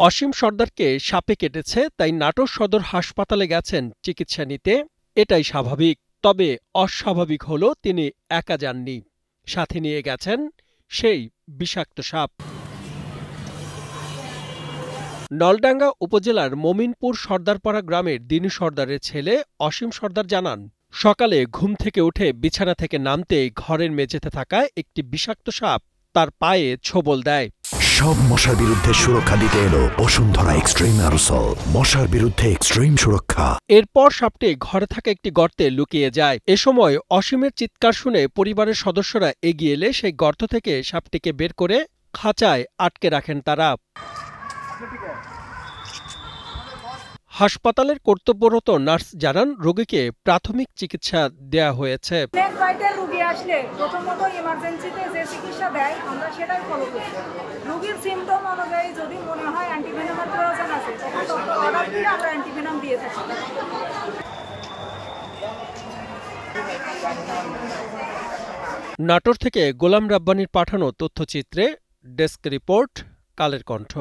অসীম সর্দারকে সাপে কেটেছে, তাই নাটোর সদর হাসপাতালে গেছেন চিকিৎসা নিতে। এটাই স্বাভাবিক। তবে অস্বাভাবিক হলো তিনি একা যাননি, সাথে নিয়ে গেছেন সেই বিষাক্ত সাপ। নলডাঙ্গা উপজেলার মমিনপুর সর্দারপাড়া গ্রামের দিনু সর্দারের ছেলে অসীম সর্দার জানান, সকালে ঘুম থেকে উঠে বিছানা থেকে নামতেই ঘরের মেঝেতে থাকা একটি বিষাক্ত সাপ তার পায়ে ছোবল দেয়। সব মশার বিরুদ্ধে সুরক্ষা দিতে এলো বসুন্ধরা এক্সট্রিম অ্যারোসল, মশার বিরুদ্ধে এক্সট্রিম সুরক্ষা। এরপর সাপটি ঘরে থাকা একটি গর্তে লুকিয়ে যায়। এ সময় অসীমের চিৎকার শুনে পরিবারের সদস্যরা এগিয়ে এলে সেই গর্ত থেকে সাপটিকে বের করে খাঁচায় আটকে রাখেন তারা। হাসপাতালের কর্তব্যরত নার্স জানান, রোগীকে প্রাথমিক চিকিৎসা দেয়া হয়েছে। রোগী আসলে প্রথমত ইমার্জেন্সিতে যে চিকিৎসা দেয় আমরা সেটাই ফলো করি। রোগীর সিমটম অনুযায়ী যদি মনে হয় অ্যান্টিভেনামের প্রয়োজন আছে তখন অর্ডার দিয়ে আমরা অ্যান্টিভেনাম দিয়ে থাকি। নাটোর থেকে গোলাম রাব্বানীর পাঠানো তথ্যচিত্রে ডেস্ক রিপোর্ট, কালের কণ্ঠ।